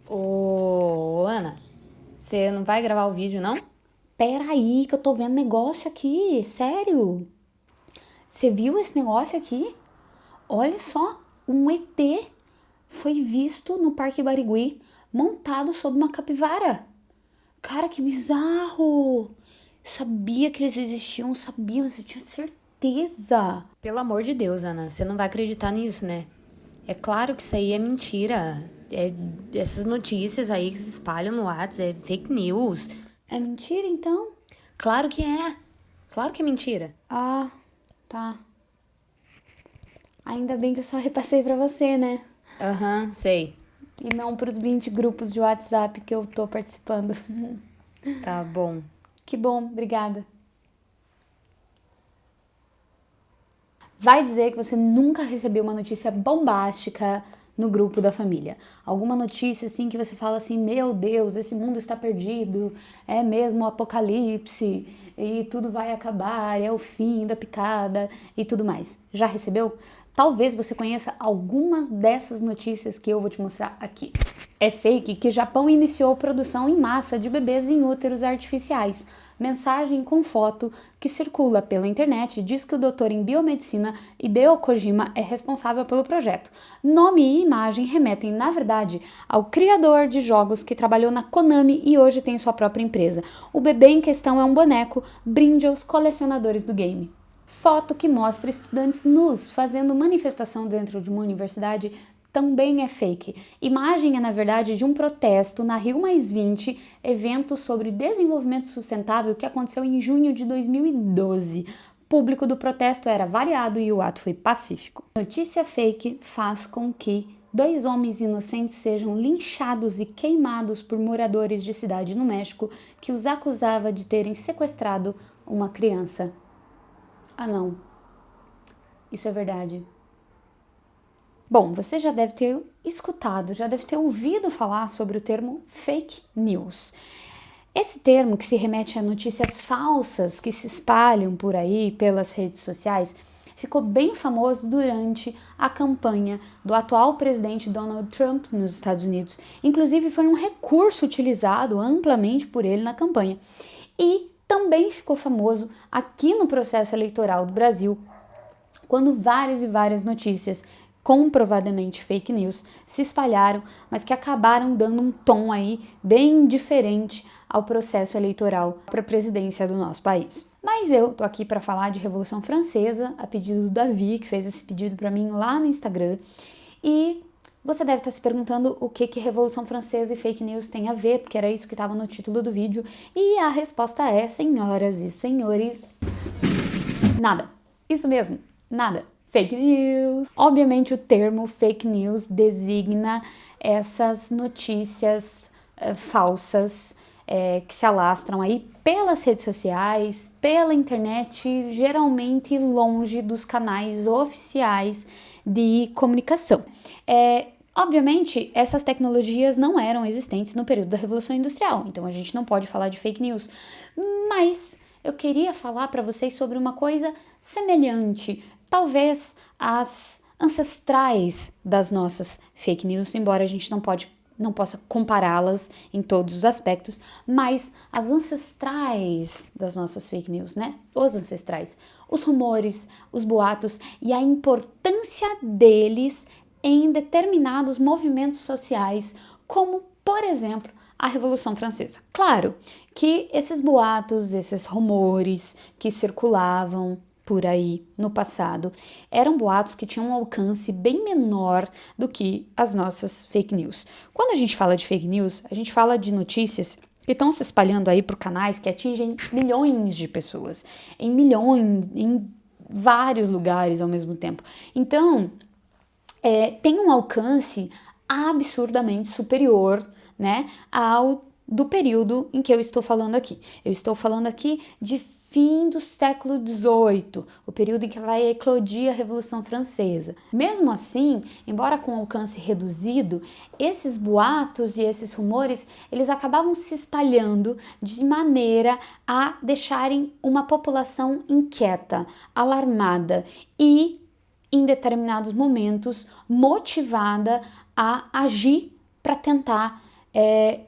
Ô, Ana, você não vai gravar o vídeo, não? Peraí, que eu tô vendo negócio aqui, sério. Você viu esse negócio aqui? Olha só, um ET foi visto no Parque Barigui montado sob uma capivara. Cara, que bizarro! Sabia que eles existiam, sabia, mas eu tinha certeza. Pelo amor de Deus, Ana, você não vai acreditar nisso, né? É claro que isso aí é mentira. Essas notícias aí que se espalham no WhatsApp é fake news. É mentira, então? Claro que é. Claro que é mentira. Ah, tá. Ainda bem que eu só repassei pra você, né? Aham, sei. E não pros 20 grupos de WhatsApp que eu tô participando. Tá bom. Que bom, obrigada. Vai dizer que você nunca recebeu uma notícia bombástica no grupo da família. Alguma notícia assim que você fala assim: meu Deus, esse mundo está perdido, é mesmo o apocalipse e tudo vai acabar, é o fim da picada e tudo mais. Já recebeu? Talvez você conheça algumas dessas notícias que eu vou te mostrar aqui. É fake que Japão iniciou produção em massa de bebês em úteros artificiais. Mensagem com foto que circula pela internet diz que o doutor em biomedicina Hideo Kojima é responsável pelo projeto. Nome e imagem remetem, na verdade, ao criador de jogos que trabalhou na Konami e hoje tem sua própria empresa. O bebê em questão é um boneco, brinde aos colecionadores do game. Foto que mostra estudantes nus fazendo manifestação dentro de uma universidade também é fake. Imagem é, na verdade, de um protesto na Rio Mais 20, evento sobre desenvolvimento sustentável que aconteceu em junho de 2012. O público do protesto era variado e o ato foi pacífico. Notícia fake faz com que 2 homens inocentes sejam linchados e queimados por moradores de cidade no México que os acusava de terem sequestrado uma criança. Ah, não. Isso é verdade. Bom, você já deve ter escutado, já deve ter ouvido falar sobre o termo fake news. Esse termo, que se remete a notícias falsas que se espalham por aí pelas redes sociais, ficou bem famoso durante a campanha do atual presidente Donald Trump nos Estados Unidos. Inclusive, foi um recurso utilizado amplamente por ele na campanha. E também ficou famoso aqui no processo eleitoral do Brasil, quando várias e várias notícias comprovadamente fake news se espalharam, mas que acabaram dando um tom aí bem diferente ao processo eleitoral para a presidência do nosso país. Mas eu tô aqui para falar de Revolução Francesa, a pedido do Davi, que fez esse pedido para mim lá no Instagram. E você deve estar se perguntando o que Revolução Francesa e fake news tem a ver, porque era isso que estava no título do vídeo. E a resposta é, senhoras e senhores, nada. Isso mesmo, nada. Fake news. Obviamente o termo fake news designa essas notícias falsas que se alastram aí pelas redes sociais, pela internet, geralmente longe dos canais oficiais de comunicação. Obviamente, essas tecnologias não eram existentes no período da Revolução Industrial, então a gente não pode falar de fake news, mas eu queria falar para vocês sobre uma coisa semelhante, talvez as ancestrais das nossas fake news, embora a gente não possa compará-las em todos os aspectos, mas as ancestrais das nossas fake news, né? Os ancestrais, os rumores, os boatos e a importância deles em determinados movimentos sociais, como, por exemplo, a Revolução Francesa. Claro que esses boatos, esses rumores que circulavam por aí no passado, eram boatos que tinham um alcance bem menor do que as nossas fake news. Quando a gente fala de fake news, a gente fala de notícias que estão se espalhando aí por canais que atingem milhões de pessoas, em vários lugares ao mesmo tempo. Então, tem um alcance absurdamente superior, né, ao do período em que eu estou falando aqui. Eu estou falando aqui de fim do século XVIII, o período em que vai eclodir a Revolução Francesa. Mesmo assim, embora com alcance reduzido, esses boatos e esses rumores, eles acabavam se espalhando de maneira a deixarem uma população inquieta, alarmada e em determinados momentos, motivada a agir para tentar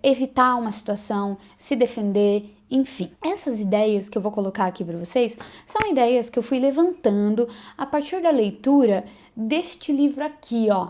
evitar uma situação, se defender, enfim. Essas ideias que eu vou colocar aqui para vocês são ideias que eu fui levantando a partir da leitura deste livro aqui, ó,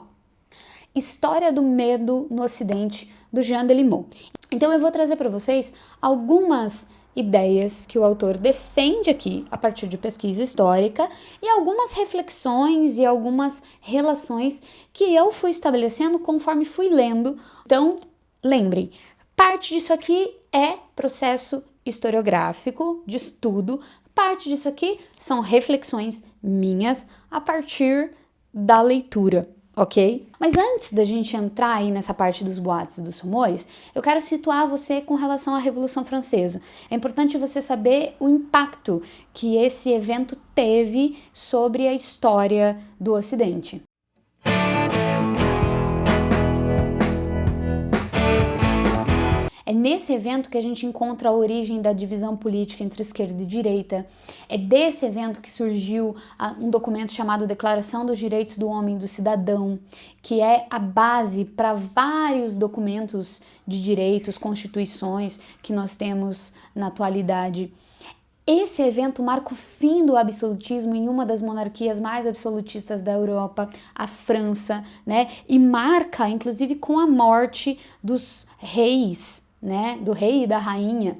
História do Medo no Ocidente, do Jean Delimot. Então eu vou trazer para vocês algumas ideias que o autor defende aqui a partir de pesquisa histórica e algumas reflexões e algumas relações que eu fui estabelecendo conforme fui lendo. Então, lembrem, parte disso aqui é processo historiográfico de estudo, parte disso aqui são reflexões minhas a partir da leitura. Ok? Mas antes da gente entrar aí nessa parte dos boatos e dos rumores, eu quero situar você com relação à Revolução Francesa. É importante você saber o impacto que esse evento teve sobre a história do Ocidente. É nesse evento que a gente encontra a origem da divisão política entre esquerda e direita. É desse evento que surgiu um documento chamado Declaração dos Direitos do Homem e do Cidadão, que é a base para vários documentos de direitos, constituições que nós temos na atualidade. Esse evento marca o fim do absolutismo em uma das monarquias mais absolutistas da Europa, a França, né? E marca, inclusive, com a morte dos reis, né, do rei e da rainha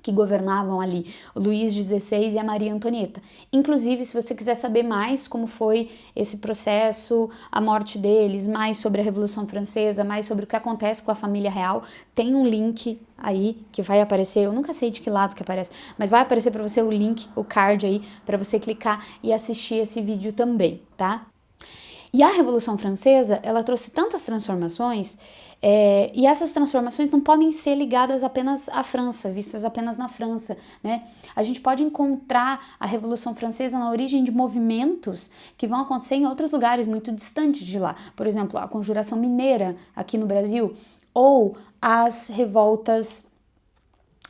que governavam ali, o Luís XVI e a Maria Antonieta. Inclusive, se você quiser saber mais como foi esse processo, a morte deles, mais sobre a Revolução Francesa, mais sobre o que acontece com a família real, tem um link aí que vai aparecer, eu nunca sei de que lado que aparece, mas vai aparecer para você o link, o card aí, para você clicar e assistir esse vídeo também, tá? E a Revolução Francesa, ela trouxe tantas transformações, e essas transformações não podem ser ligadas apenas à França, vistas apenas na França, né? A gente pode encontrar a Revolução Francesa na origem de movimentos que vão acontecer em outros lugares muito distantes de lá. Por exemplo, a Conjuração Mineira aqui no Brasil, ou as revoltas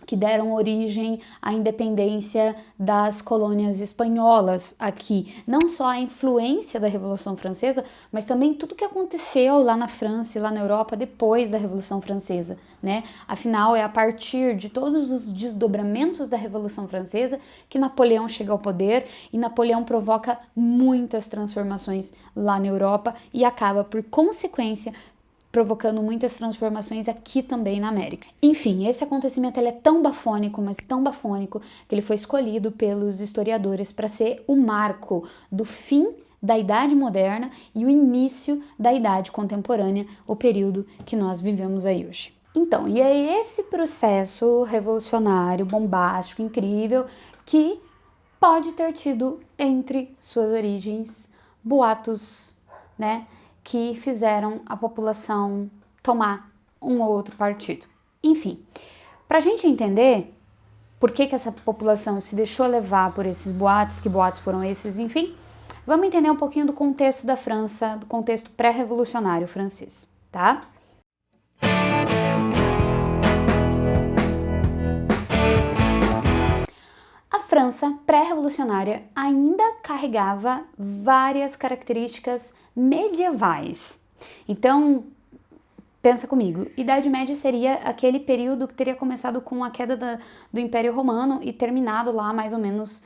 que deram origem à independência das colônias espanholas aqui. Não só a influência da Revolução Francesa, mas também tudo que aconteceu lá na França e lá na Europa depois da Revolução Francesa, né? Afinal, é a partir de todos os desdobramentos da Revolução Francesa que Napoleão chega ao poder e Napoleão provoca muitas transformações lá na Europa e acaba, por consequência, provocando muitas transformações aqui também na América. Enfim, esse acontecimento ele é tão bafônico, mas tão bafônico, que ele foi escolhido pelos historiadores para ser o marco do fim da Idade Moderna e o início da Idade Contemporânea, o período que nós vivemos aí hoje. Então, e é esse processo revolucionário, bombástico, incrível, que pode ter tido entre suas origens boatos, né, que fizeram a população tomar um ou outro partido. Enfim, para a gente entender por que essa população se deixou levar por esses boatos, que boatos foram esses, enfim, vamos entender um pouquinho do contexto da França, do contexto pré-revolucionário francês, tá? A França pré-revolucionária ainda carregava várias características medievais. Então, pensa comigo, Idade Média seria aquele período que teria começado com a queda do Império Romano e terminado lá mais ou menos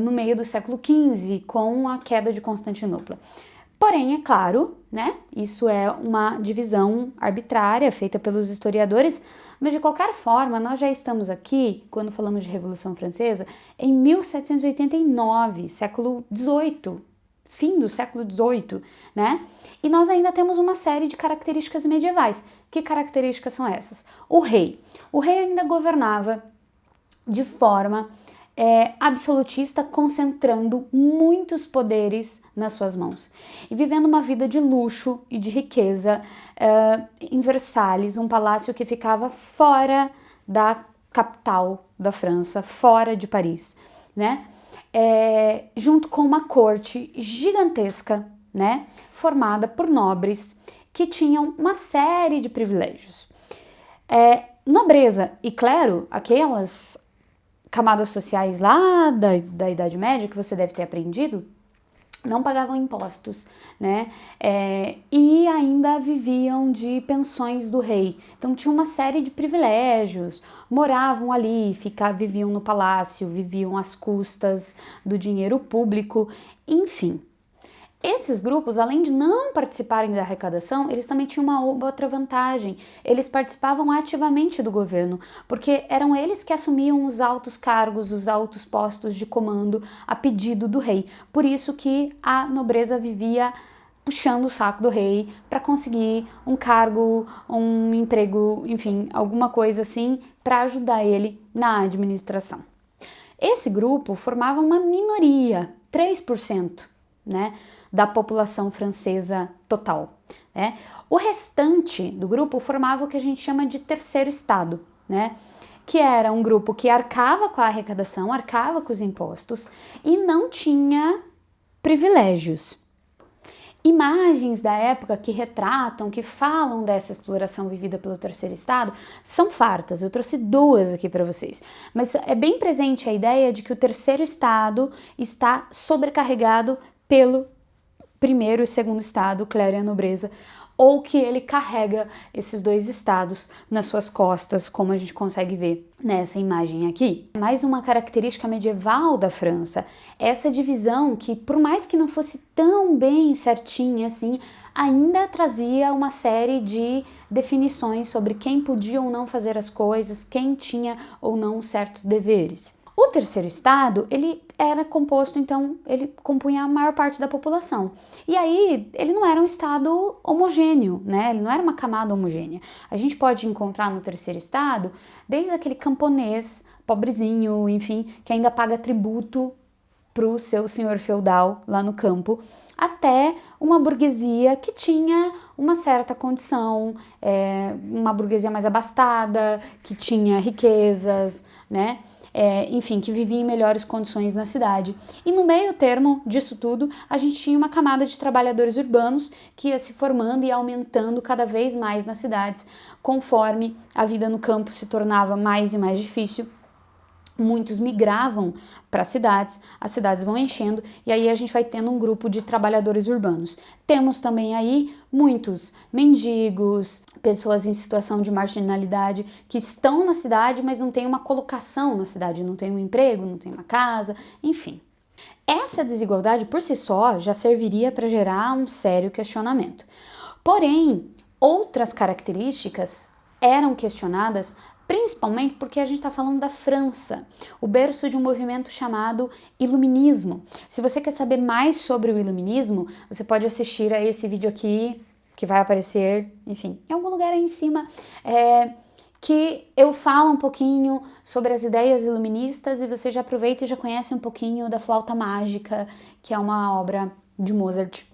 no meio do século XV, com a queda de Constantinopla. Porém, é claro, né, isso é uma divisão arbitrária feita pelos historiadores, mas de qualquer forma, nós já estamos aqui, quando falamos de Revolução Francesa, em 1789, século XVIII, fim do século XVIII, né? E nós ainda temos uma série de características medievais. Que características são essas? O rei. O rei ainda governava de forma absolutista, concentrando muitos poderes nas suas mãos e vivendo uma vida de luxo e de riqueza em Versalhes, um palácio que ficava fora da capital da França, fora de Paris, né? Junto com uma corte gigantesca, né? Formada por nobres que tinham uma série de privilégios. Nobreza e clero, aquelas camadas sociais lá da Idade Média que você deve ter aprendido, não pagavam impostos, né? E ainda viviam de pensões do rei. Então tinha uma série de privilégios, moravam ali, viviam no palácio, viviam às custas do dinheiro público, enfim. Esses grupos, além de não participarem da arrecadação, eles também tinham uma outra vantagem. Eles participavam ativamente do governo, porque eram eles que assumiam os altos cargos, os altos postos de comando a pedido do rei. Por isso que a nobreza vivia puxando o saco do rei para conseguir um cargo, um emprego, enfim, alguma coisa assim para ajudar ele na administração. Esse grupo formava uma minoria, 3%, né, da população francesa total, né? O restante do grupo formava o que a gente chama de terceiro estado, né? Que era um grupo que arcava com a arrecadação, arcava com os impostos e não tinha privilégios. Imagens da época que retratam, que falam dessa exploração vivida pelo terceiro estado são fartas. Eu trouxe duas aqui para vocês, mas é bem presente a ideia de que o terceiro estado está sobrecarregado pelo primeiro e segundo estado, clero e a nobreza, ou que ele carrega esses dois estados nas suas costas, como a gente consegue ver nessa imagem aqui. Mais uma característica medieval da França, essa divisão que, por mais que não fosse tão bem certinha assim, ainda trazia uma série de definições sobre quem podia ou não fazer as coisas, quem tinha ou não certos deveres. O terceiro estado, ele era composto, então, ele compunha a maior parte da população. E aí, ele não era um estado homogêneo, né? Ele não era uma camada homogênea. A gente pode encontrar no terceiro estado, desde aquele camponês, pobrezinho, enfim, que ainda paga tributo para o seu senhor feudal lá no campo, até uma burguesia que tinha uma certa condição, uma burguesia mais abastada, que tinha riquezas, né? Enfim, que vivia em melhores condições na cidade. E no meio termo disso tudo, a gente tinha uma camada de trabalhadores urbanos que ia se formando e aumentando cada vez mais nas cidades, conforme a vida no campo se tornava mais e mais difícil. Muitos migravam para as cidades vão enchendo e aí a gente vai tendo um grupo de trabalhadores urbanos. Temos também aí muitos mendigos, pessoas em situação de marginalidade que estão na cidade, mas não têm uma colocação na cidade, não têm um emprego, não têm uma casa, enfim. Essa desigualdade por si só já serviria para gerar um sério questionamento. Porém, outras características eram questionadas principalmente porque a gente está falando da França, o berço de um movimento chamado Iluminismo. Se você quer saber mais sobre o Iluminismo, você pode assistir a esse vídeo aqui, que vai aparecer, enfim, em algum lugar aí em cima, que eu falo um pouquinho sobre as ideias iluministas e você já aproveita e já conhece um pouquinho da Flauta Mágica, que é uma obra de Mozart.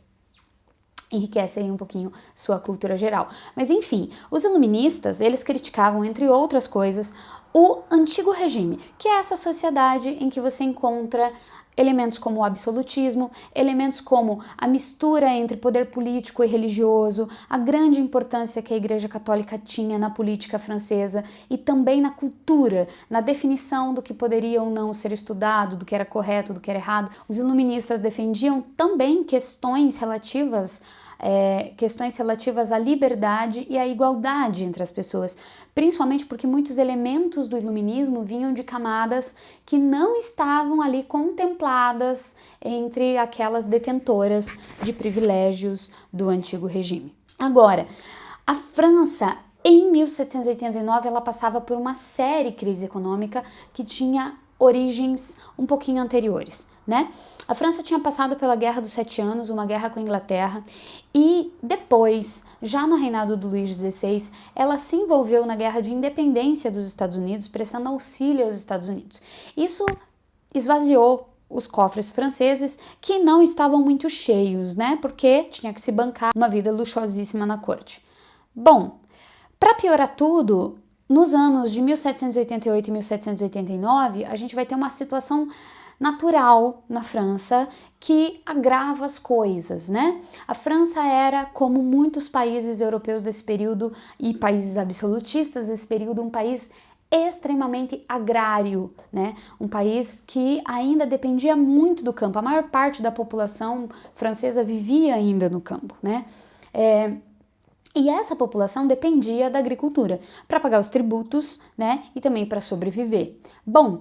Enriquece aí um pouquinho sua cultura geral. Mas enfim, os iluministas, eles criticavam, entre outras coisas, o antigo regime, que é essa sociedade em que você encontra elementos como o absolutismo, elementos como a mistura entre poder político e religioso, a grande importância que a Igreja Católica tinha na política francesa e também na cultura, na definição do que poderia ou não ser estudado, do que era correto, do que era errado. Os iluministas defendiam também questões relativas à liberdade e à igualdade entre as pessoas, principalmente porque muitos elementos do iluminismo vinham de camadas que não estavam ali contempladas entre aquelas detentoras de privilégios do antigo regime. Agora, a França, em 1789, ela passava por uma séria crise econômica que tinha origens um pouquinho anteriores, né? A França tinha passado pela Guerra dos Sete Anos, uma guerra com a Inglaterra, e depois, já no reinado do Luís XVI, ela se envolveu na Guerra de Independência dos Estados Unidos, prestando auxílio aos Estados Unidos. Isso esvaziou os cofres franceses, que não estavam muito cheios, né? Porque tinha que se bancar uma vida luxuosíssima na corte. Bom, para piorar tudo, nos anos de 1788 e 1789, a gente vai ter uma situação natural na França que agrava as coisas, né? A França era, como muitos países europeus desse período e países absolutistas desse período, um país extremamente agrário, né? Um país que ainda dependia muito do campo. A maior parte da população francesa vivia ainda no campo, né? E essa população dependia da agricultura para pagar os tributos, né? E também para sobreviver. Bom,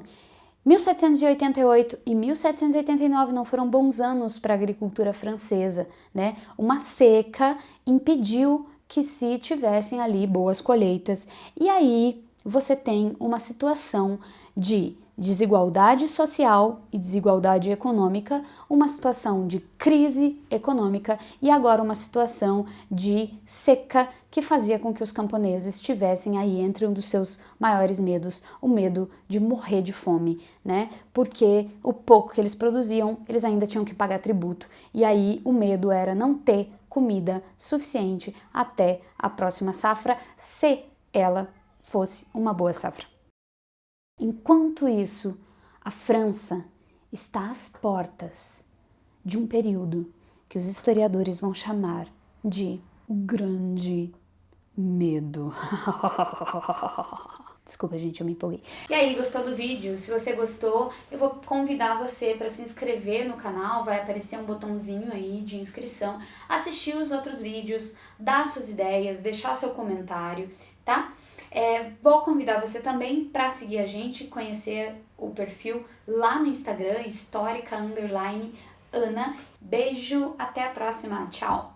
1788 e 1789 não foram bons anos para a agricultura francesa, né? Uma seca impediu que se tivessem ali boas colheitas. E aí você tem uma situação de desigualdade social e desigualdade econômica, uma situação de crise econômica e agora uma situação de seca que fazia com que os camponeses tivessem aí entre um dos seus maiores medos, o medo de morrer de fome, né? Porque o pouco que eles produziam, eles ainda tinham que pagar tributo. E aí o medo era não ter comida suficiente até a próxima safra, se ela fosse uma boa safra. Enquanto isso, a França está às portas de um período que os historiadores vão chamar de o Grande Medo. Desculpa, gente, eu me empolguei. E aí, gostou do vídeo? Se você gostou, eu vou convidar você para se inscrever no canal, vai aparecer um botãozinho aí de inscrição, assistir os outros vídeos, dar suas ideias, deixar seu comentário, tá? Vou convidar você também para seguir a gente, conhecer o perfil lá no Instagram, histórica_Ana. Beijo, até a próxima, tchau!